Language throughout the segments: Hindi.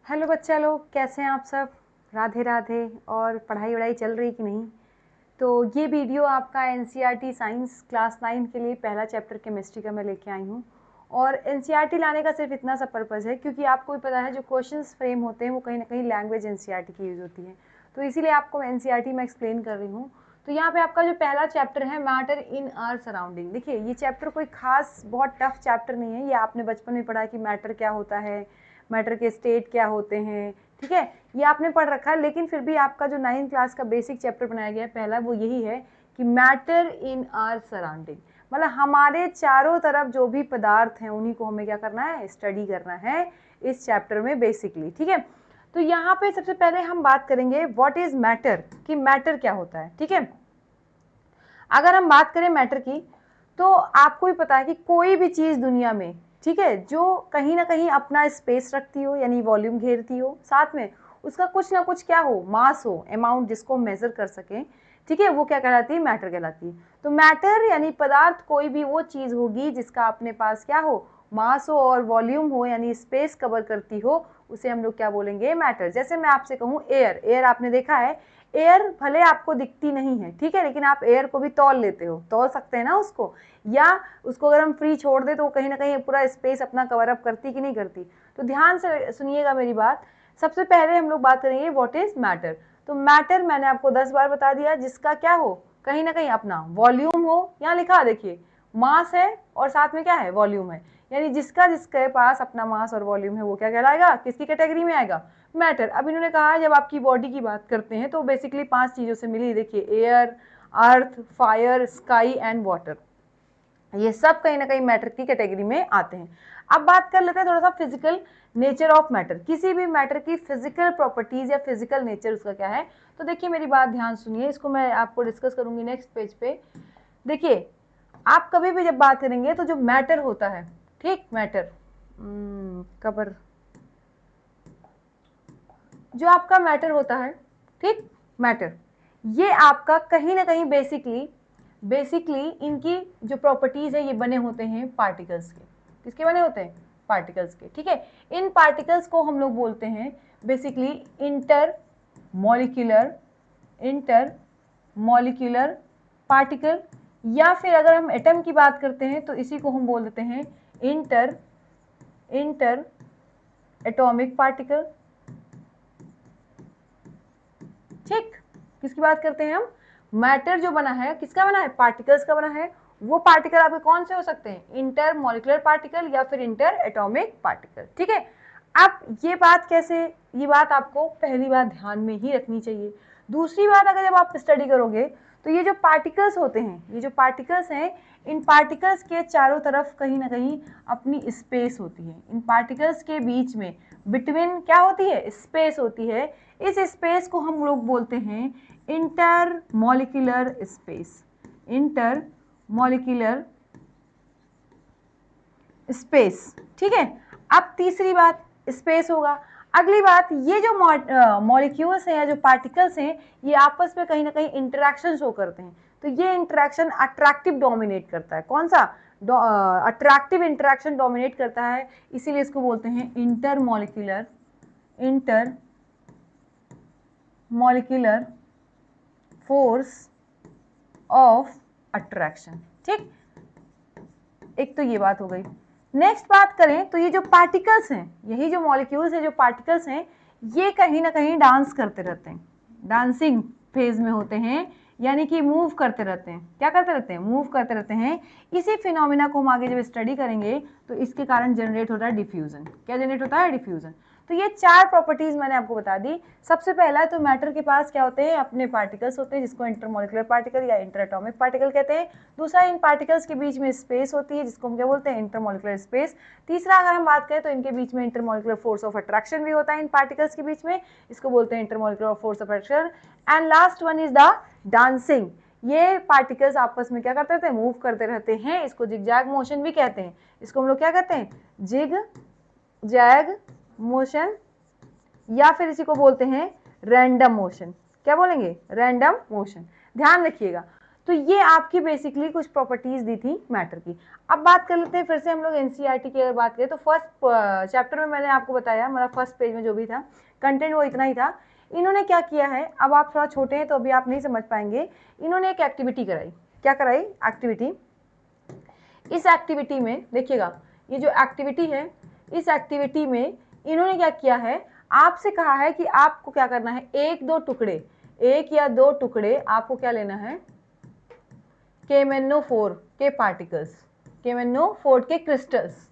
हेलो बच्चा लोग, कैसे हैं आप सब। राधे राधे। और पढ़ाई वढ़ाई चल रही कि नहीं। तो ये वीडियो आपका एनसीईआरटी साइंस क्लास 9 के लिए पहला चैप्टर केमिस्ट्री का मैं लेके आई हूँ। और एनसीईआरटी लाने का सिर्फ इतना सा पर्पज़ है क्योंकि आपको भी पता है जो क्वेश्चंस फ्रेम होते हैं वो कहीं ना कहीं लैंग्वेज एनसीईआरटी की यूज़ होती है, तो इसीलिए आपको एनसीईआरटी में एक्सप्लेन कर रही हूँ। तो यहाँ पे आपका जो पहला चैप्टर है मैटर इन आवर सराउंडिंग, देखिए ये चैप्टर कोई खास बहुत टफ चैप्टर नहीं है। ये आपने बचपन में पढ़ा कि मैटर क्या होता है, मैटर के स्टेट क्या होते हैं, ठीक है, ये आपने पढ़ रखा है। लेकिन फिर भी आपका जो 9th क्लास का बेसिक चैप्टर बनाया गया है पहला, वो यही है कि मैटर इन आवर सराउंडिंग, मतलब हमारे चारों तरफ जो भी पदार्थ हैं उन्हीं को हमें क्या करना है, स्टडी करना है इस चैप्टर में बेसिकली, ठीक है। तो यहाँ पे सबसे पहले हम बात करेंगे व्हाट इज मैटर, कि मैटर क्या होता है, ठीक है। अगर हम बात करें मैटर की, तो आपको भी पता है कि कोई भी चीज़ दुनिया में, ठीक है, जो कहीं ना कहीं अपना स्पेस रखती हो यानी वॉल्यूम घेरती हो, साथ में उसका कुछ ना कुछ क्या हो, मास हो, अमाउंट जिसको मेजर कर सकें, ठीक है, वो क्या कहलाती है, मैटर कहलाती है। तो मैटर यानी पदार्थ कोई भी वो चीज़ होगी जिसका अपने पास क्या हो, मास हो और वॉल्यूम हो यानी स्पेस कवर करती हो, उसे हम लोग क्या बोलेंगे, मैटर। जैसे मैं आपसे कहूँ एयर, एयर आपने देखा है, एयर भले आपको दिखती नहीं है, ठीक है, लेकिन आप एयर को भी तौल लेते हो, तौल सकते हैं ना उसको, या उसको अगर हम फ्री छोड़ दे तो वो कहीं ना कहीं पूरा स्पेस अपना कवर अप करती कि नहीं करती। तो ध्यान से सुनिएगा मेरी बात। सबसे पहले हम लोग बात करेंगे व्हाट इज मैटर। तो मैटर मैंने आपको 10 बार बता दिया, जिसका क्या हो, कहीं ना कहीं अपना वॉल्यूम हो, यहाँ लिखा देखिए मास है और साथ में क्या है, वॉल्यूम है, यानी जिसका जिसके पास अपना मास और वॉल्यूम है वो क्या कहलाएगा, किसकी कैटेगरी में आएगा, मैटर। अब इन्होंने कहा जब आपकी बॉडी की बात करते हैं तो बेसिकली 5 चीज़ों से मिली, देखिए air, earth, fire, sky and water, ये सब कहीं ना कहीं मैटर की कैटेगरी में आते हैं। अब बात कर लेते हैं थोड़ा सा फिजिकल नेचर ऑफ मैटर, किसी भी मैटर की फिजिकल प्रॉपर्टीज या फिजिकल नेचर उसका क्या है। तो देखिए मेरी बात ध्यान सुनिए, इसको मैं आपको डिस्कस करूंगी नेक्स्ट पेज पे। देखिए आप कभी भी जब बात करेंगे तो जो मैटर होता है, ठीक, मैटर कबर, जो आपका मैटर होता है, ठीक, मैटर, ये आपका कहीं ना कहीं बेसिकली इनकी जो प्रॉपर्टीज है ये बने होते हैं पार्टिकल्स के। किसके बने होते हैं, पार्टिकल्स के, ठीक है। इन पार्टिकल्स को हम लोग बोलते हैं बेसिकली इंटर मॉलिक्यूलर पार्टिकल, या फिर अगर हम एटम की बात करते हैं तो इसी को हम बोल देते हैं इंटर एटॉमिक पार्टिकल, ठीक। किसकी बात करते हैं हम, मैटर जो बना है किसका बना है, पार्टिकल्स का बना है। वो पार्टिकल आपके कौन से हो सकते हैं, इंटर मॉलिक्यूलर पार्टिकल या फिर इंटर एटॉमिक पार्टिकल, ठीक है। अब ये बात कैसे, ये बात आपको पहली बार ध्यान में ही रखनी चाहिए। दूसरी बात, अगर जब आप स्टडी करोगे तो ये जो पार्टिकल्स होते हैं, ये जो पार्टिकल्स हैं, इन पार्टिकल्स के चारों तरफ कहीं ना कहीं अपनी स्पेस होती है। इन पार्टिकल्स के बीच में बिटवीन क्या होती है, स्पेस होती है। इस स्पेस को हम लोग बोलते हैं inter molecular space, inter molecular space, ठीक है। अब तीसरी बात स्पेस होगा। अगली बात, ये जो मॉलिक्यूल्स हैं या जो पार्टिकल्स हैं, ये आपस में कहीं ना कहीं इंटरेक्शन शो करते हैं। तो ये इंटरेक्शन अट्रैक्टिव डोमिनेट करता है, कौन सा, अट्रैक्टिव इंटरेक्शन डोमिनेट करता है, इसीलिए इसको बोलते हैं inter molecular force of attraction, ठीक। एक तो ये बात हो गई। नेक्स्ट बात करें तो ये जो पार्टिकल्स हैं, यही जो मॉलिक्यूल्स हैं, जो पार्टिकल्स हैं, ये कहीं ना कहीं डांस करते रहते हैं, डांसिंग फेज में होते हैं, यानी कि मूव करते रहते हैं। क्या करते रहते हैं, मूव करते रहते हैं। इसी फिनोमिना को हम आगे जब स्टडी करेंगे तो इसके कारण जनरेट होता है डिफ्यूजन। क्या जनरेट होता है, डिफ्यूजन। तो ये 4 प्रॉपर्टीज मैंने आपको बता दी। सबसे पहला तो मैटर के पास क्या होते हैं, अपने पार्टिकल्स होते हैं जिसको इंटरमॉलिक्यूलर पार्टिकल या इंटर एटॉमिक पार्टिकल कहते हैं। दूसरा, इन पार्टिकल्स के बीच में स्पेस होती है जिसको हम क्या बोलते हैं, इंटरमॉलिक्यूलर स्पेस। तीसरा, अगर हम बात करें तो इनके बीच में इंटरमॉलिक्यूलर फोर्स ऑफ अट्रैक्शन भी होता है इन पार्टिकल्स के बीच में, इसको बोलते हैं intermolecular force of attraction. And last one is the dancing. ये पार्टिकल्स आपस में क्या करते रहते हैं, मूव करते रहते हैं, इसको जिगजैग मोशन भी कहते हैं। इसको हम लोग क्या कहते हैं, जिग जैग मोशन, या फिर इसी को बोलते हैं रैंडम मोशन। क्या बोलेंगे, रैंडम मोशन। ध्यान रखिएगा। तो ये आपकी बेसिकली कुछ प्रॉपर्टीज दी थी मैटर की। अब बात कर लेते हैं फिर से हम लोग एनसीईआरटी की अगर बात करें तो फर्स्ट चैप्टर में मैंने आपको बताया, मतलब फर्स्ट पेज में जो भी था कंटेंट वो इतना ही था। इन्होंने क्या किया है, अब आप थोड़ा छोटे हैं तो अभी आप नहीं समझ पाएंगे, इन्होंने एक एक्टिविटी कराई। क्या कराई? एक्टिविटी। इस एक्टिविटी में देखिएगा, ये जो एक्टिविटी है, इस एक्टिविटी में इन्होंने क्या किया है, आपसे कहा है कि आपको क्या करना है, एक या दो टुकड़े आपको क्या लेना है, KMnO4 के पार्टिकल्स, KMnO4 के क्रिस्टल्स।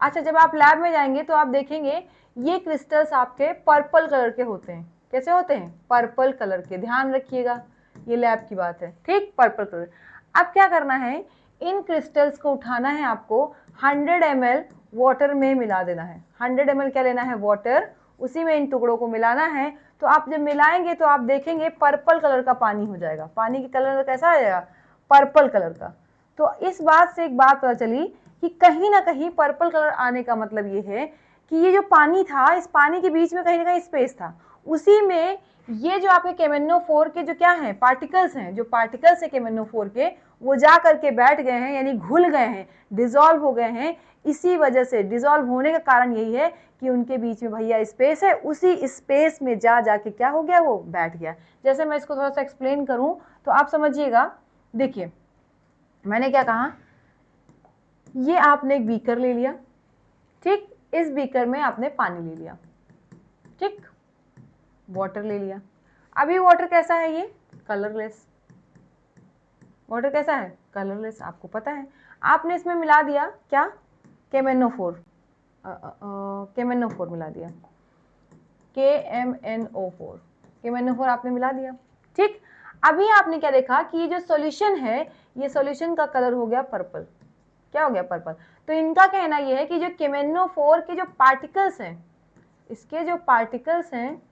अच्छा, जब आप लैब में जाएंगे तो आप देखेंगे ये क्रिस्टल्स आपके पर्पल कलर के होते हैं। कैसे होते हैं? पर्पल कलर के। ध्यान रखिएगा, ये लैब की बात है, ठीक, पर्पल कलर। अब क्या करना है, इन क्रिस्टल्स को उठाना है आपको, 100 ml वाटर में मिला देना है। 100 ml क्या लेना है? वाटर, उसी में इन टुकड़ों को मिलाना है। तो आप जब मिलाएंगे तो आप देखेंगे पर्पल कलर का पानी हो जाएगा। पानी की कलर कैसा आ जाएगा? पर्पल कलर का। तो इस बात से एक बात पता चली कि कहीं ना कहीं पर्पल कलर आने का मतलब ये है कि ये जो पानी था, इस पानी के बीच में कहीं ना कहीं स्पेस था, उसी में ये जो आपके KMnO4 के जो क्या हैं, पार्टिकल्स हैं, जो पार्टिकल्स है KMnO4 के, वो जा करके बैठ गए हैं, यानी घुल गए हैं, डिजोल्व हो गए हैं। इसी वजह से डिजोल्व होने का कारण यही है कि उनके बीच में भैया स्पेस है, उसी स्पेस में जा जाके क्या हो गया, वो बैठ गया। जैसे मैं इसको थोड़ा सा एक्सप्लेन करूं तो आप समझिएगा। देखिए, मैंने क्या कहा, ये आपने एक बीकर ले लिया, ठीक, इस बीकर में आपने पानी ले लिया, ठीक, वाटर ले लिया। अभी वाटर कैसा है? ये कलरलेस। वाटर कैसा है? कलरलेस, आपको पता है। आपने इसमें मिला दिया क्या? KMnO4, KMnO4 मिला दिया, KMnO4 आपने मिला दिया, ठीक। अभी आपने क्या देखा कि ये जो सॉल्यूशन है, ये सॉल्यूशन का कलर हो गया पर्पल। क्या हो गया? पर्पल। तो इनका कहना यह है कि जो KMnO4 के जो पार्टिकल्स हैं, इसके जो पार्टिकल्स हैं,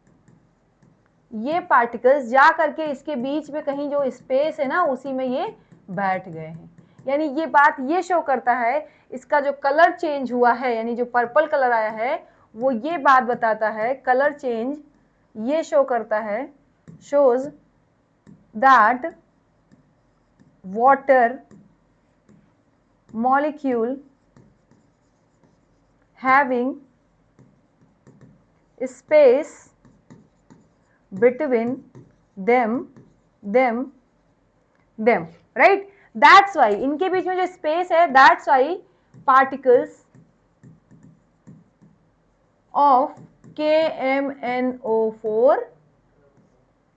ये पार्टिकल्स जा करके इसके बीच में कहीं जो स्पेस है ना, उसी में ये बैठ गए हैं। यानी ये बात ये शो करता है, इसका जो कलर चेंज हुआ है, यानी जो पर्पल कलर आया है, वो ये बात बताता है, कलर चेंज ये शो करता है, shows that water molecule having space between them, right? That's why इनके बीच में जो स्पेस है, that's why particles of KMnO4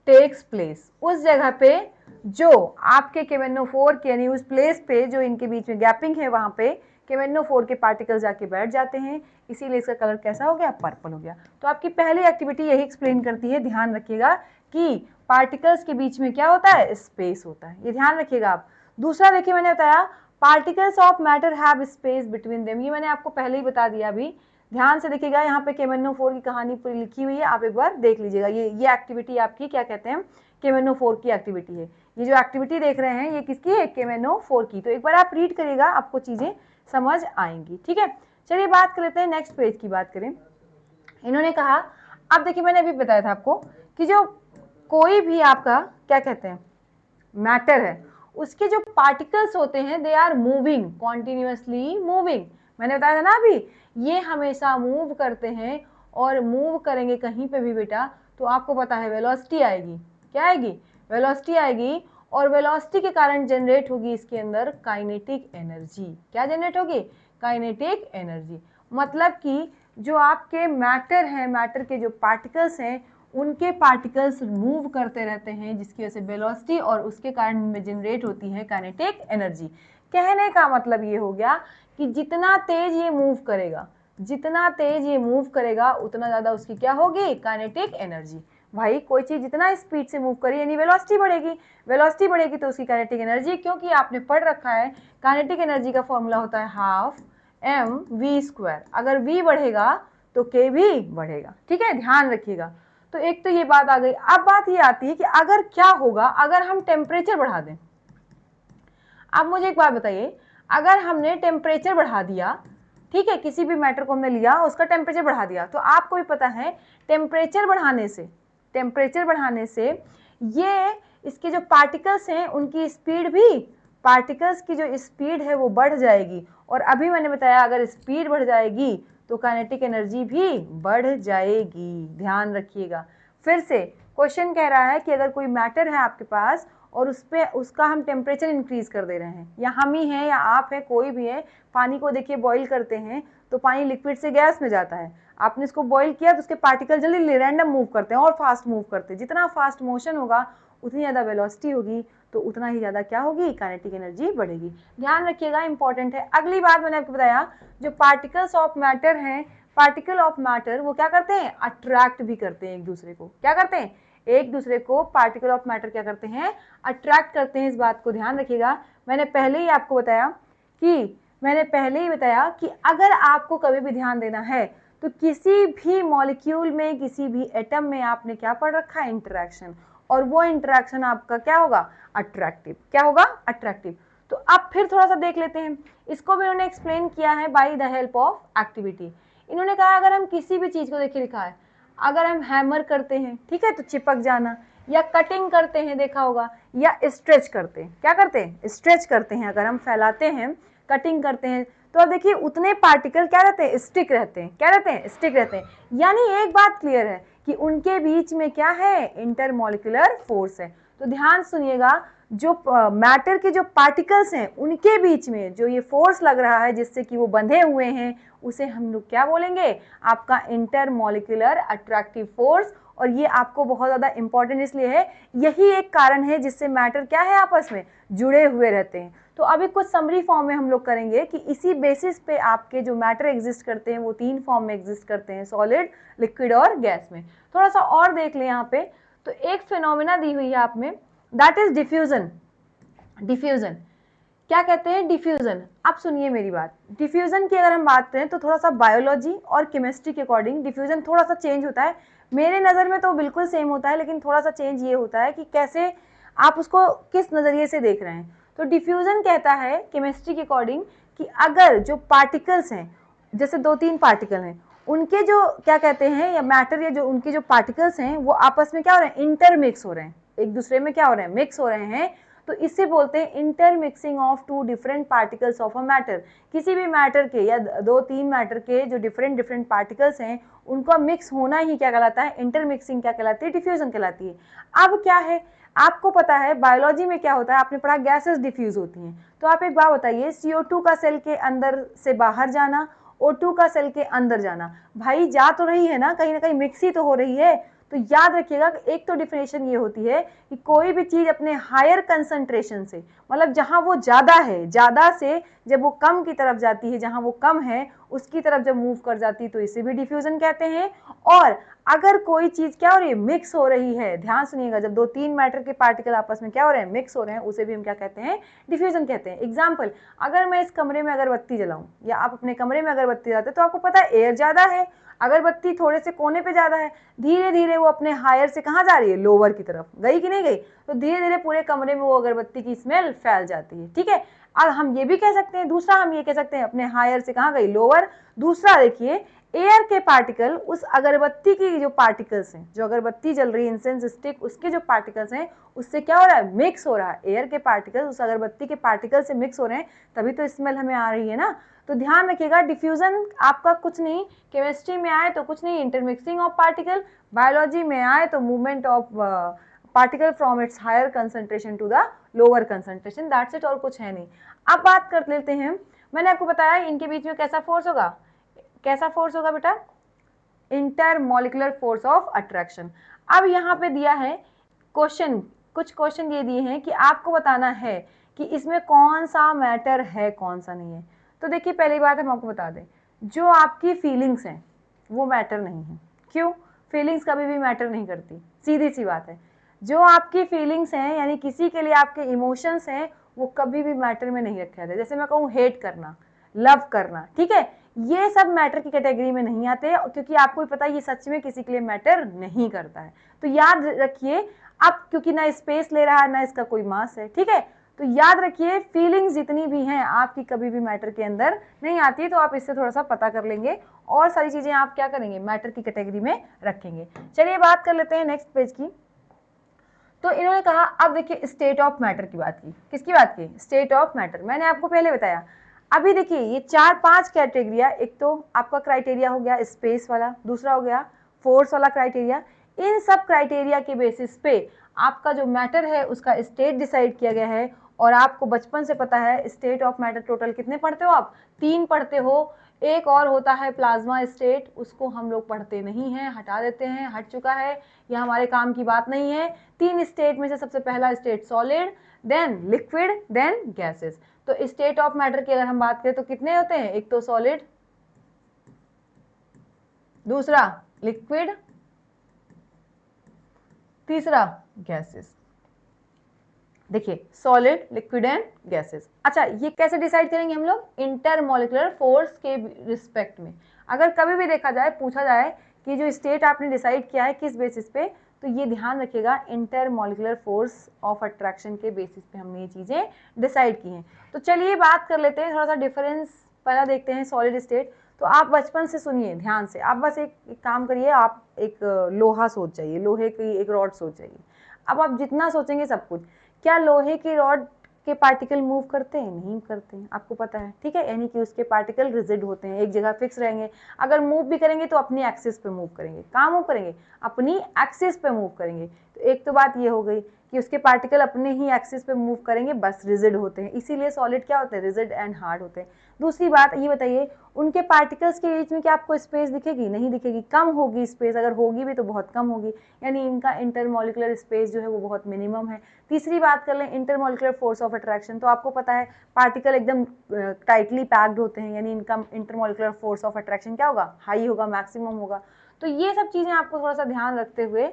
takes place। उस जगह पे जो आपके KMnO4 के, यानी उस प्लेस पे जो इनके बीच में गैपिंग है, वहां पे KMnO4 के पार्टिकल्स जाके बैठ जाते हैं, इसीलिए इसका कलर कैसा हो गया? पर्पल हो गया। तो आपकी पहली एक्टिविटी यही एक्सप्लेन करती है, ध्यान रखिएगा कि पार्टिकल्स के बीच में क्या होता है? स्पेस होता है, ये ध्यान रखिएगा आप। दूसरा देखिए, मैंने बताया particles of matter have space between them, ये मैंने आपको पहले ही बता दिया। अभी ध्यान से देखिएगा, यहाँ पे KMnO4 की कहानी पूरी लिखी हुई है, आप एक बार देख लीजिएगा। ये एक्टिविटी आपकी क्या कहते हैं? KMnO4 की एक्टिविटी है। ये जो एक्टिविटी देख रहे हैं, ये किसकी है? KMnO4 की। तो एक बार आप रीड करिएगा, आपको चीजें समझ आएंगी, ठीक है। चलिए बात कर लेते हैं, नेक्स्ट पेज की बात करें। इन्होंने कहा, अब देखिए, मैंने अभी बताया था आपको कि जो कोई भी आपका क्या कहते हैं, मैटर है, उसके जो पार्टिकल्स होते हैं, they are moving, continuously moving. मैंने बताया था ना अभी, ये हमेशा मूव करते हैं, और मूव करेंगे कहीं पे भी बेटा तो आपको पता है वेलोसिटी आएगी। क्या आएगी? वेलोसिटी आएगी, और वेलोसिटी के कारण जनरेट होगी इसके अंदर काइनेटिक एनर्जी। क्या जनरेट होगी? Kinetic energy. मतलब कि जो आपके मैटर है, मैटर के जो पार्टिकल्स हैं, उनके पार्टिकल्स मूव करते रहते हैं, जिसकी वजह से वेलोसिटी और उसके कारण में जनरेट होती है काइनेटिक एनर्जी। कहने का मतलब ये हो गया कि जितना तेज ये मूव करेगा, जितना तेज ये मूव करेगा, उतना ज़्यादा उसकी क्या होगी? Kinetic energy. भाई कोई चीज़ जितना स्पीड से मूव करी, यानी वेलोसिटी बढ़ेगी, वेलोसिटी बढ़ेगी तो उसकी काइनेटिक एनर्जी, क्योंकि आपने पढ़ रखा है काइनेटिक एनर्जी का फॉर्मूला होता है हाफ mv²। अगर v बढ़ेगा तो k भी बढ़ेगा, ठीक है, ध्यान रखिएगा। तो एक तो ये बात आ गई। अब बात ये आती है कि अगर क्या होगा अगर हम टेम्परेचर बढ़ा दें। अब मुझे एक बात बताइए, अगर हमने टेम्परेचर बढ़ा दिया, ठीक है, किसी भी मैटर को हमने लिया, उसका टेम्परेचर बढ़ा दिया, तो आपको भी पता है टेम्परेचर बढ़ाने से ये इसके जो पार्टिकल्स हैं उनकी स्पीड भी, पार्टिकल्स की जो स्पीड है वो बढ़ जाएगी। और अभी मैंने बताया अगर स्पीड बढ़ जाएगी तो काइनेटिक एनर्जी भी बढ़ जाएगी, ध्यान रखिएगा। फिर से क्वेश्चन कह रहा है कि अगर कोई मैटर है आपके पास और उस पे उसका हम टेम्परेचर इंक्रीज कर दे रहे हैं, या हम ही हैं या आप है, कोई भी है, पानी को देखिए बॉईल करते हैं तो पानी लिक्विड से गैस में जाता है, आपने इसको बॉईल किया तो उसके पार्टिकल जल्दी रैंडम मूव करते हैं और फास्ट मूव करते हैं। जितना फास्ट मोशन होगा उतनी ज़्यादा वेलोसिटी होगी, तो उतना ही ज़्यादा क्या होगी, काइनेटिक एनर्जी बढ़ेगी। ध्यान रखिएगा, इंपॉर्टेंट है। अगली बात मैंने आपको बताया, जो पार्टिकल्स ऑफ मैटर हैं, पार्टिकल ऑफ मैटर वो क्या करते हैं, अट्रैक्ट भी करते हैं एक दूसरे को। क्या करते हैं, एक दूसरे को पार्टिकल ऑफ मैटर क्या करते हैं, अट्रैक्ट करते हैं। इस बात को ध्यान रखिएगा। मैंने पहले ही बताया कि अगर आपको कभी भी ध्यान देना है तो किसी भी मॉलिक्यूल में, किसी भी एटम में आपने क्या पढ़ रखा है, इंटरेक्शन, और वो इंटरेक्शन आपका क्या होगा, अट्रैक्टिव। क्या होगा, अट्रैक्टिव। तो अब फिर थोड़ा सा देख लेते हैं, इसको भी उन्होंने एक्सप्लेन किया है by the help of activity. इन्होंने कहा अगर हम किसी भी चीज को, देखिए लिखा है, अगर हम हैमर करते हैं, ठीक है, तो चिपक जाना, या कटिंग करते हैं, देखा होगा, या स्ट्रेच करते हैं, क्या करते हैं, स्ट्रेच करते हैं, अगर हम फैलाते हैं, कटिंग करते हैं, तो अब देखिए उतने पार्टिकल क्या रहते हैं, स्टिक रहते हैं। क्या रहते हैं, स्टिक रहते हैं। यानी एक बात क्लियर है कि उनके बीच में क्या है, इंटरमॉलिक्यूलर फोर्स है। तो ध्यान सुनिएगा, जो मैटर के जो पार्टिकल्स हैं उनके बीच में जो ये फोर्स लग रहा है जिससे कि वो बंधे हुए हैं, उसे हम लोग क्या बोलेंगे, आपका इंटरमॉलिक्यूलर अट्रैक्टिव फोर्स। और ये आपको बहुत ज़्यादा इंपॉर्टेंट इसलिए है, यही एक कारण है जिससे मैटर क्या है, आपस में जुड़े हुए रहते हैं। तो अभी कुछ समरी फॉर्म में हम लोग करेंगे कि इसी बेसिस पे आपके जो मैटर एग्जिस्ट करते हैं वो 3 फॉर्म में एग्जिस्ट करते हैं, सॉलिड, लिक्विड और गैस में। थोड़ा सा और देख लें यहाँ पे, तो एक फिनोमिना दी हुई है आप में, दैट इज डिफ्यूजन। डिफ्यूजन क्या कहते हैं, डिफ्यूजन। अब सुनिए मेरी बात, डिफ्यूजन की अगर हम बात करें तो थोड़ा सा बायोलॉजी और केमिस्ट्री के अकॉर्डिंग डिफ्यूजन थोड़ा सा चेंज होता है। मेरे नज़र में तो बिल्कुल सेम होता है, लेकिन थोड़ा सा चेंज ये होता है कि कैसे आप उसको किस नज़रिए से देख रहे हैं। तो डिफ्यूजन कहता है केमिस्ट्री के अकॉर्डिंग कि अगर जो पार्टिकल्स हैं, जैसे 2-3 पार्टिकल हैं, उनके जो क्या कहते हैं, या मैटर या जो उनके जो पार्टिकल्स हैं वो आपस में क्या हो रहे हैं, इंटरमिक्स हो रहे हैं, एक दूसरे में क्या हो रहे हैं, मिक्स हो रहे हैं, तो इससे बोलते हैं intermixing of 2 different particles of a matter. किसी भी मैटर के या 2-3 मैटर के जो डिफरेंट पार्टिकल्स हैं उनका मिक्स होना ही क्या कहलाता है, इंटरमिक्सिंग क्या कहलाती है, डिफ्यूजन कहलाती है। अब क्या है, आपको पता है बायोलॉजी में क्या होता है, आपने पढ़ा गैसेस डिफ्यूज होती हैं। तो आप एक बात बताइए, CO2 का सेल के अंदर से बाहर जाना, O2 का सेल के अंदर जाना, भाई जा तो रही है ना कहीं मिक्स ही तो हो रही है। तो याद रखिएगा, एक तो डिफिनेशन ये होती है कि कोई भी चीज अपने हायर कंसंट्रेशन से, मतलब जहां वो ज्यादा है, ज्यादा से जब वो कम की तरफ जाती है, जहां वो कम है उसकी तरफ जब मूव कर जाती है तो इसे भी डिफ्यूजन कहते हैं। और अगर कोई चीज क्या हो रही है, मिक्स हो रही है, ध्यान सुनिएगा, जब 2-3 मैटर के पार्टिकल आपस में क्या हो रहे हैं, मिक्स हो रहे हैं, उसे भी हम क्या कहते हैं, डिफ्यूजन कहते हैं। एग्जाम्पल, अगर मैं इस कमरे में अगरबत्ती जलाऊं या आप अपने कमरे में अगरबत्ती जलाते तो आपको पता है एयर ज्यादा है, अगरबत्ती थोड़े से कोने पे ज्यादा है, धीरे धीरे वो अपने हायर से कहाँ जा रही है, लोअर की तरफ गई कि नहीं गई, तो धीरे धीरे पूरे कमरे में वो अगरबत्ती की स्मेल फैल जाती है। ठीक है, अब हम ये भी कह सकते हैं, दूसरा हम ये कह सकते हैं अपने हायर से कहाँ गई, लोअर। दूसरा देखिए, एयर के पार्टिकल उस अगरबत्ती की जो पार्टिकल्स हैं, जो अगरबत्ती जल रही है, इंसेंस स्टिक, उसके जो पार्टिकल्स हैं उससे क्या हो रहा है, मिक्स हो रहा है, एयर के पार्टिकल उस अगरबत्ती के पार्टिकल से मिक्स हो रहे हैं, तभी तो स्मेल हमें आ रही है ना। तो ध्यान रखिएगा, डिफ्यूजन आपका कुछ नहीं, केमिस्ट्री में आए तो कुछ नहीं, इंटरमिक्सिंग ऑफ पार्टिकल, बायोलॉजी में आए तो movement of particle from its higher concentration to the lower concentration, that's it, और कुछ है नहीं। अब बात कर लेते हैं, मैंने आपको बताया इनके बीच में कैसा फोर्स होगा, कैसा फोर्स होगा बेटा, इंटरमॉलिक्यूलर फोर्स ऑफ अट्रैक्शन। अब यहाँ पे दिया है क्वेश्चन, कुछ क्वेश्चन ये दिए हैं कि आपको बताना है कि इसमें कौन सा मैटर है कौन सा नहीं है। तो देखिए, पहली बात हम आपको बता दें, जो आपकी फीलिंग्स हैं वो मैटर नहीं है। क्यों, फीलिंग्स कभी भी मैटर नहीं करती, सीधी सी बात है। जो आपकी फीलिंग्स हैं, यानी किसी के लिए आपके इमोशंस हैं, वो कभी भी मैटर में नहीं रखे जाते। जैसे मैं कहूँ हेट करना, लव करना, ठीक है, ये सब मैटर की कैटेगरी में नहीं आते, क्योंकि आपको भी पता है ये सच में किसी के लिए मैटर नहीं करता है। तो याद रखिए, अब क्योंकि ना स्पेस ले रहा है ना इसका कोई मास है, ठीक है, तो याद रखिए फीलिंग्स जितनी भी हैं आपकी कभी भी मैटर के अंदर नहीं आती। तो आप इससे थोड़ा सा पता कर लेंगे और सारी चीजें आप क्या करेंगे, मैटर की कैटेगरी में रखेंगे। चलिए बात कर लेते हैं नेक्स्ट पेज की। तो इन्होंने कहा, अब देखिए स्टेट ऑफ मैटर की बात की, किसकी बात की, स्टेट ऑफ मैटर। मैंने आपको पहले बताया, अभी देखिए ये 4-5 कैटेगरिया, एक तो आपका क्राइटेरिया हो गया स्पेस वाला, दूसरा हो गया फोर्स वाला क्राइटेरिया। इन सब क्राइटेरिया के बेसिस पे आपका जो मैटर है उसका स्टेट डिसाइड किया गया है। और आपको बचपन से पता है स्टेट ऑफ मैटर टोटल कितने पढ़ते हो आप, 3 पढ़ते हो। एक और होता है प्लाज्मा स्टेट, उसको हम लोग पढ़ते नहीं हैं, हटा देते हैं, हट चुका है, यह हमारे काम की बात नहीं है। 3 स्टेट में से सबसे पहला state solid, then liquid, then gases. तो स्टेट ऑफ मैटर की अगर हम बात करें तो कितने होते हैं, एक तो सॉलिड, दूसरा लिक्विड, तीसरा गैसेस। देखिए सॉलिड, लिक्विड एंड गैसेस। अच्छा, ये कैसे डिसाइड करेंगे हम लोग, इंटरमॉलिक्यूलर फोर्स के रिस्पेक्ट में। अगर कभी भी देखा जाए, पूछा जाए कि जो स्टेट आपने डिसाइड किया है किस बेसिस पे, तो ये ध्यान रखिएगा इंटरमॉलिक्यूलर फोर्स ऑफ अट्रैक्शन के बेसिस पे हमने ये चीजें डिसाइड की हैं। तो चलिए बात कर लेते हैं, थोड़ा सा डिफरेंस पहला देखते हैं सॉलिड स्टेट। तो आप बचपन से सुनिए ध्यान से, आप बस एक काम करिए, आप एक लोहा सोच जाइए, लोहे की एक रॉड सोच जाइए। अब आप जितना सोचेंगे सब कुछ, क्या लोहे की रॉड के पार्टिकल मूव करते हैं, नहीं करते हैं, आपको पता है, ठीक है, यानी कि उसके पार्टिकल रिजिड होते हैं, एक जगह फिक्स रहेंगे। अगर मूव भी करेंगे तो अपनी एक्सिस पे मूव करेंगे, कहाँ मूव करेंगे, अपनी एक्सिस पे मूव करेंगे। तो एक तो बात ये हो गई कि उसके पार्टिकल अपने ही एक्सिस पे मूव करेंगे, बस रिजिड होते हैं, इसीलिए सॉलिड क्या होते हैं, रिजिड एंड हार्ड होते हैं। दूसरी बात ये बताइए, उनके पार्टिकल्स के बीच में क्या आपको स्पेस दिखेगी, नहीं दिखेगी, कम होगी स्पेस, अगर होगी भी तो बहुत कम होगी, यानी इनका इंटरमॉलिक्यूलर स्पेस जो है वो बहुत मिनिमम है। तीसरी बात कर लें इंटरमॉलिक्यूलर फोर्स ऑफ अट्रैक्शन, तो आपको पता है पार्टिकल एकदम टाइटली पैक्ड होते हैं, यानी इनका इंटरमॉलिक्यूलर फोर्स ऑफ अट्रैक्शन क्या होगा, हाई होगा, मैक्सिमम होगा। तो ये सब चीज़ें आपको थोड़ा सा ध्यान रखते हुए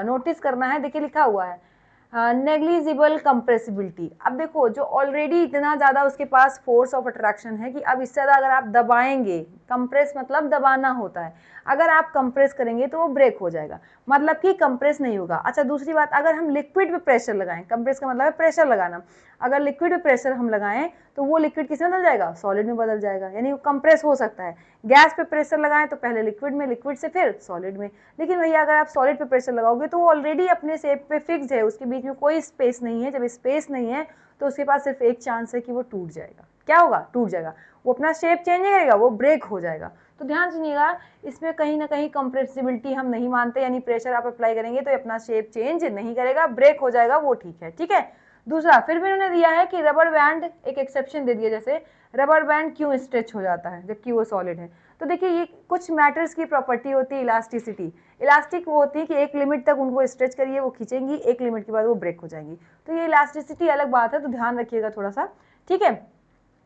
नोटिस करना है। देखिए लिखा हुआ है नेग्लिजिबल कंप्रेसिबिलिटी। अब देखो जो ऑलरेडी इतना ज़्यादा उसके पास फोर्स ऑफ अट्रैक्शन है कि अब इससे ज़्यादा अगर आप दबाएंगे, कंप्रेस मतलब दबाना होता है, अगर आप कंप्रेस करेंगे तो वो ब्रेक हो जाएगा, मतलब कि कंप्रेस नहीं होगा। अच्छा दूसरी बात, अगर हम लिक्विड पे प्रेशर लगाएं, कंप्रेस का मतलब है प्रेशर लगाना, अगर लिक्विड पे प्रेशर हम लगाएं तो वो लिक्विड किस में बदल जाएगा, सॉलिड में बदल जाएगा, यानी वो कंप्रेस हो सकता है। गैस पे प्रेशर लगाएं तो पहले लिक्विड में, लिक्विड से फिर सॉलिड में। लेकिन भैया अगर आप सॉलिड पे प्रेशर लगाओगे तो वो ऑलरेडी अपने शेप पे फिक्स्ड है, उसके बीच में कोई स्पेस नहीं है। जब स्पेस नहीं है तो उसके पास सिर्फ एक चांस है कि वो टूट जाएगा। क्या होगा, टूट जाएगा, वो अपना शेप चेंज नहीं करेगा, वो ब्रेक हो जाएगा। तो ध्यान सुनिएगा, इसमें कहीं ना कहीं कंप्रेसिबिलिटी हम नहीं मानते, यानी प्रेशर आप अप्लाई करेंगे तो अपना शेप चेंज नहीं करेगा, ब्रेक हो जाएगा, वो ठीक है, ठीक है। दूसरा फिर भी उन्होंने दिया है कि रबर बैंड, एक एक्सेप्शन दे दिया, जैसे रबर बैंड क्यों स्ट्रेच हो जाता है जबकि वो सॉलिड है। तो देखिए ये कुछ मैटर्स की प्रॉपर्टी होती है इलास्टिसिटी। इलास्टिक वो होती है कि एक लिमिट तक उनको स्ट्रेच करिए वो खींचेंगी, एक लिमिट के बाद वो ब्रेक हो जाएंगी। तो ये इलास्टिसिटी अलग बात है, तो ध्यान रखिएगा थोड़ा सा, ठीक है।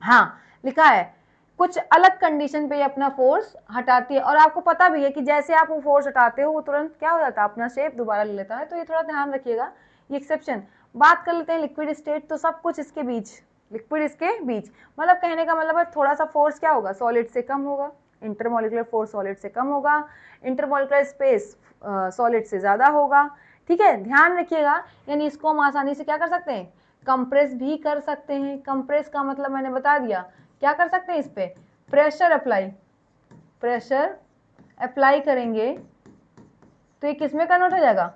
हाँ लिखा है कुछ अलग कंडीशन पे ये अपना फोर्स हटाती है, और आपको पता भी है कि जैसे आप वो फोर्स हटाते हो वो तुरंत क्या हो जाता है, अपना शेप दोबारा ले लेता है। तो ये थोड़ा ध्यान रखिएगा, ये एक्सेप्शन। बात कर लेते हैं लिक्विड स्टेट, तो सब कुछ इसके बीच, लिक्विड इसके बीच, मतलब कहने का मतलब है थोड़ा सा फोर्स क्या होगा, सॉलिड से कम होगा, इंटरमॉलिक्यूलर फोर्स सॉलिड से कम होगा, इंटरमॉलिक्यूलर स्पेस सॉलिड से ज़्यादा होगा, ठीक है, ध्यान रखिएगा। यानी इसको हम आसानी से क्या कर सकते हैं, कंप्रेस भी कर सकते हैं। कंप्रेस का मतलब मैंने बता दिया, क्या कर सकते हैं, इस पे प्रेशर अप्लाई, प्रेशर अप्लाई करेंगे तो ये किस में कन्वर्ट हो जाएगा,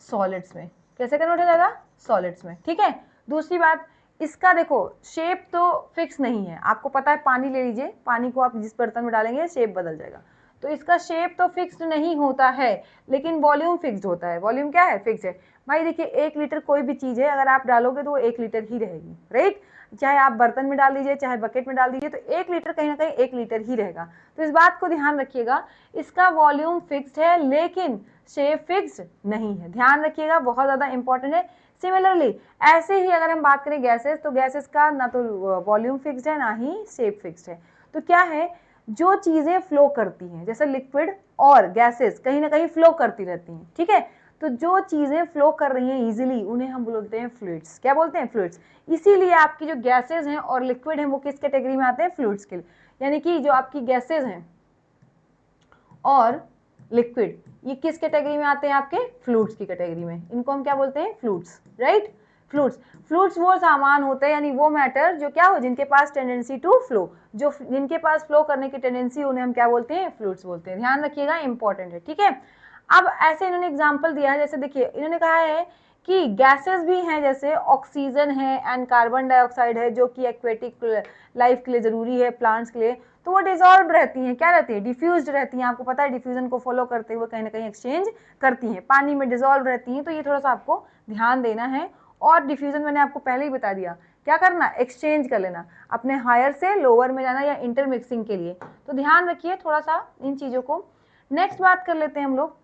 सॉलिड्स में। कैसे कन्वर्ट हो जाएगा, सॉलिड्स में, ठीक है। दूसरी बात, इसका देखो शेप तो फिक्स नहीं है, आपको पता है, पानी ले लीजिए, पानी को आप जिस बर्तन में डालेंगे शेप बदल जाएगा, तो इसका शेप तो फिक्स्ड नहीं होता है, लेकिन वॉल्यूम फिक्स्ड होता है। वॉल्यूम क्या है, फिक्स है। भाई देखिए 1 लीटर कोई भी चीज़ है, अगर आप डालोगे तो वो 1 लीटर ही रहेगी, राइट, चाहे आप बर्तन में डाल दीजिए चाहे बकेट में डाल दीजिए, तो 1 लीटर कहीं ना कहीं 1 लीटर ही रहेगा। तो इस बात को ध्यान रखिएगा, इसका वॉल्यूम फिक्स्ड है लेकिन शेप फिक्स्ड नहीं है, ध्यान रखिएगा, बहुत ज़्यादा इंपॉर्टेंट है। सिमिलरली ऐसे ही अगर हम बात करें गैसेस, तो गैसेस का ना तो वॉल्यूम फिक्स्ड है ना ही शेप फिक्स्ड है। तो क्या है, जो चीज़ें फ्लो करती हैं, जैसे लिक्विड और गैसेस कहीं ना कहीं फ्लो करती रहती हैं, ठीक है, तो जो चीज़ें फ्लो कर रही हैं इजीली उन्हें हम बोलते हैं फ्लूइड्स। क्या बोलते हैं, फ्लूइड्स। इसीलिए आपकी जो गैसेज हैं और लिक्विड हैं वो किस कैटेगरी में आते हैं, फ्लूइड्स के लिए। यानी कि जो आपकी गैसेज हैं और लिक्विड ये किस कैटेगरी में आते हैं, आपके फ्लूइड्स की कैटेगरी में, इनको हम क्या बोलते हैं, फ्लूइड्स, राइट। फ्लूइड्स, फ्लूइड्स वो सामान होते हैं, यानी वो मैटर जो क्या हो, जिनके पास टेंडेंसी टू फ्लो, जो जिनके पास फ्लो करने की टेंडेंसी, उन्हें हम क्या बोलते हैं, फ्लूइड्स बोलते हैं। ध्यान रखिएगा, इंपॉर्टेंट है, ठीक है। अब ऐसे इन्होंने एग्जाम्पल दिया है, जैसे देखिए इन्होंने कहा है कि गैसेस भी हैं, जैसे ऑक्सीजन है एंड कार्बन डाइऑक्साइड है, जो कि एक्वेटिक लाइफ के लिए ज़रूरी है, प्लांट्स के लिए, तो वो डिजॉल्व रहती हैं, क्या रहती है, डिफ्यूज्ड रहती हैं। आपको पता है डिफ्यूजन को फॉलो करते हुए कहीं ना कहीं एक्सचेंज करती हैं, पानी में डिजॉल्व रहती हैं। तो ये थोड़ा सा आपको ध्यान देना है। और डिफ्यूजन मैंने आपको पहले ही बता दिया, क्या करना, एक्सचेंज कर लेना, अपने हायर से लोअर में जाना या इंटरमिक्सिंग के लिए। तो ध्यान रखिए थोड़ा सा इन चीज़ों को। नेक्स्ट बात कर लेते हैं हम लोग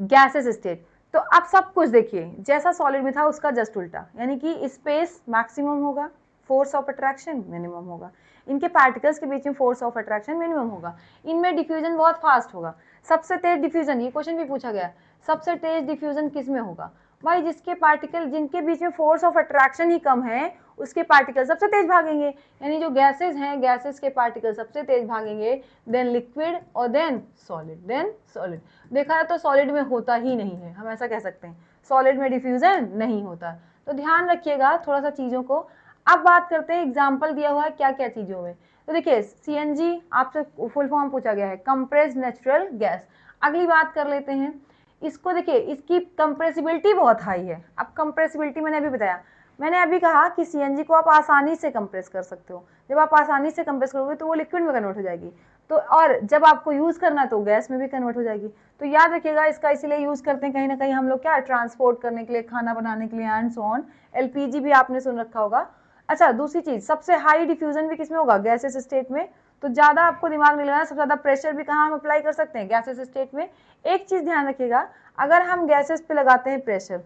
गैसेस स्टेट। तो अब सब कुछ देखिए जैसा सॉलिड में था उसका जस्ट उल्टा, यानी कि स्पेस मैक्सिमम होगा, फोर्स ऑफ अट्रैक्शन मिनिमम होगा, इनके पार्टिकल्स के बीच में फोर्स ऑफ अट्रैक्शन मिनिमम होगा, इनमें डिफ्यूजन बहुत फास्ट होगा। सबसे तेज डिफ्यूजन, ये क्वेश्चन भी पूछा गया, सबसे तेज डिफ्यूजन किस में होगा, भाई जिसके पार्टिकल, जिनके बीच में फोर्स ऑफ अट्रैक्शन ही कम है, उसके पार्टिकल सबसे तेज भागेंगे, यानी जो गैसेस हैं, गैसेस के पार्टिकल सबसे तेज भागेंगे, देन लिक्विड और देन सॉलिड, देन सॉलिड। देखा है तो सॉलिड में होता ही नहीं है, हम ऐसा कह सकते हैं, सॉलिड में डिफ्यूजन नहीं होता। तो ध्यान रखिएगा थोड़ा सा चीज़ों को। अब बात करते हैं, एग्जाम्पल दिया हुआ है क्या क्या चीज़ों में। तो देखिए सीएनजी आपसे फुल फॉर्म पूछा गया है, कंप्रेस्ड नेचुरल गैस। अगली बात कर लेते हैं इसको, देखिए इसकी कंप्रेसिबिलिटी बहुत हाई है। अब कंप्रेसिबिलिटी मैंने अभी बताया, मैंने अभी कहा कि सीएनजी को आप आसानी से कंप्रेस कर सकते हो, जब आप आसानी से कंप्रेस करोगे तो वो लिक्विड में कन्वर्ट हो जाएगी, तो और जब आपको यूज़ करना है तो गैस में भी कन्वर्ट हो जाएगी। तो याद रखिएगा इसका इसीलिए यूज़ करते हैं कहीं ना कहीं हम लोग, क्या, ट्रांसपोर्ट करने के लिए, खाना बनाने के लिए एंड सो ऑन। एलपीजी भी आपने सुन रखा होगा। अच्छा दूसरी चीज़, सबसे हाई डिफ्यूजन भी किसमें होगा, गैसेस स्टेट में। तो ज़्यादा आपको दिमाग में लगाना, सबसे ज़्यादा प्रेशर भी कहाँ हम अप्लाई कर सकते हैं, गैसेस स्टेट में। एक चीज़ ध्यान रखिएगा, अगर हम गैसेस पे लगाते हैं प्रेशर,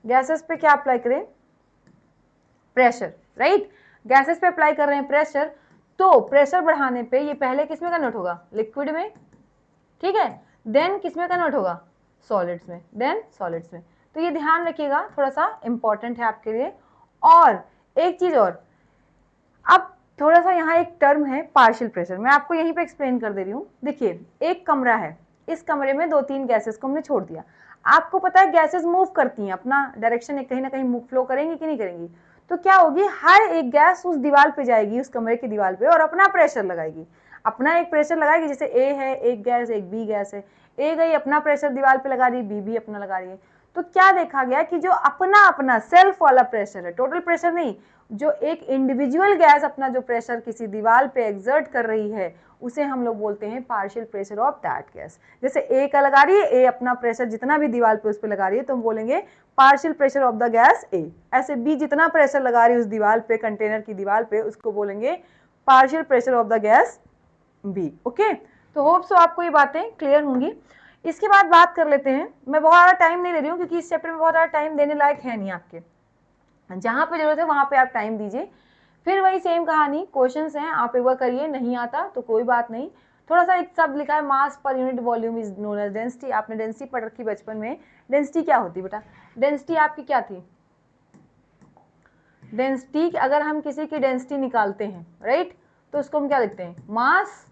गैसेस पे क्या अप्लाई करें, प्रेशर, राइट, गैसेस पे अप्लाई कर रहे हैं प्रेशर, तो प्रेशर बढ़ाने पे ये पहले किस में कन्वर्ट होगा, लिक्विड में, ठीक है, देन किस में कन्वर्ट होगा, सॉलिड्स में, देन सॉलिड्स में। तो ये ध्यान रखिएगा, थोड़ा सा इंपॉर्टेंट है आपके लिए। और एक चीज और, अब थोड़ा सा यहाँ एक टर्म है पार्शियल प्रेशर, मैं आपको यहीं पे एक्सप्लेन कर दे रही हूँ। देखिए एक कमरा है, इस कमरे में 2-3 गैसेस को हमने छोड़ दिया। आपको पता है गैसेस मूव करती हैं, अपना डायरेक्शन कहीं ना कहीं फ्लो करेंगी कि नहीं करेंगी। तो क्या होगी, हर एक गैस उस दीवार पे जाएगी, उस कमरे की दीवार पे, और अपना प्रेशर लगाएगी, अपना एक प्रेशर लगाएगी। जैसे ए है एक गैस, एक बी गैस है, ए गई अपना प्रेशर दीवार पे लगा रही, बी भी अपना लगा रही है। तो क्या देखा गया कि जो अपना अपना सेल्फ वाला प्रेशर है, टोटल प्रेशर नहीं, जो एक इंडिविजुअल गैस अपना जो प्रेशर किसी दीवार पे एक्सर्ट कर रही है, उसे हम लोग बोलते हैं partial pressure of that gas. जैसे ए का लगा रही है, ए अपना प्रेशर जितना भी दीवार पे उस पर लगा रही है, तो हम बोलेंगे partial pressure of the gas A. ऐसे बी जितना प्रेशर लगा रही है उस दीवार पे, कंटेनर की दीवार पे, उसको बोलेंगे partial pressure of the gas B. Okay, तो होप सो आपको ये बातें क्लियर होंगी। इसके बाद बात कर लेते हैं, मैं बहुत ज़्यादा टाइम नहीं ले रही हूँ क्योंकि इस चैप्टर में बहुत ज़्यादा टाइम देने लायक है नहीं, आपके जहाँ पे जरूरत है वहाँ पे आप टाइम दीजिए। फिर वही सेम कहानी, क्वेश्चंस हैं, आप एक बार करिए, नहीं आता तो कोई बात नहीं। थोड़ा सा एक शब्द लिखा है, मास पर unit volume is known as density. आपने डेंसिटी पढ़ रखी बचपन में, डेंसिटी क्या होती है बेटा, डेंसिटी आपकी क्या थी, डेंसिटी, अगर हम किसी की डेंसिटी निकालते हैं, राइट, तो उसको हम क्या लिखते हैं, मास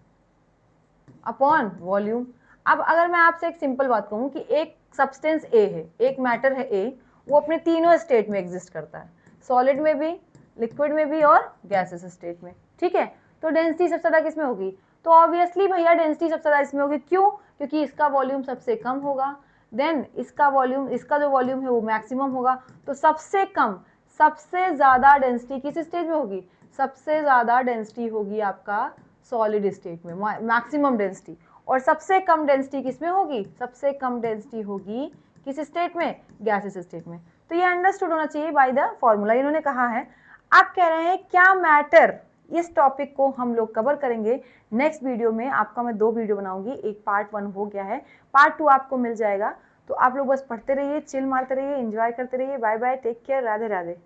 अपॉन वॉल्यूम। अब अगर मैं आपसे एक सिंपल बात कहूँ कि एक सब्सटेंस ए है, एक मैटर है ए, वो अपने तीनों स्टेट में एग्जिस्ट करता है, सॉलिड में भी, लिक्विड में भी और गैसेस स्टेट में, ठीक है। तो डेंसिटी सबसे ज़्यादा किसमें होगी, तो ऑब्वियसली भैया डेंसिटी सबसे ज़्यादा इसमें होगी, क्यों, क्योंकि इसका वॉल्यूम सबसे कम होगा, देन इसका वॉल्यूम, इसका जो वॉल्यूम है वो मैक्सिमम होगा। तो सबसे कम, सबसे ज़्यादा डेंसिटी किस स्टेज में होगी, सबसे ज़्यादा डेंसिटी होगी आपका सॉलिड स्टेट में, मैक्सिमम डेंसिटी। और सबसे कम डेंसिटी किस में होगी, सबसे कम डेंसिटी होगी किस स्टेट में, गैसेस स्टेट में। तो ये अंडरस्टूड होना चाहिए बाय द फॉर्मूला, इन्होंने कहा है। आप कह रहे हैं क्या मैटर, इस टॉपिक को हम लोग कवर करेंगे नेक्स्ट वीडियो में। आपका मैं 2 वीडियो बनाऊंगी, एक पार्ट 1 हो गया है, पार्ट 2 आपको मिल जाएगा। तो आप लोग बस पढ़ते रहिए, चिल मारते रहिए, एंजॉय करते रहिए। Bye bye, take care, Radhe Radhe.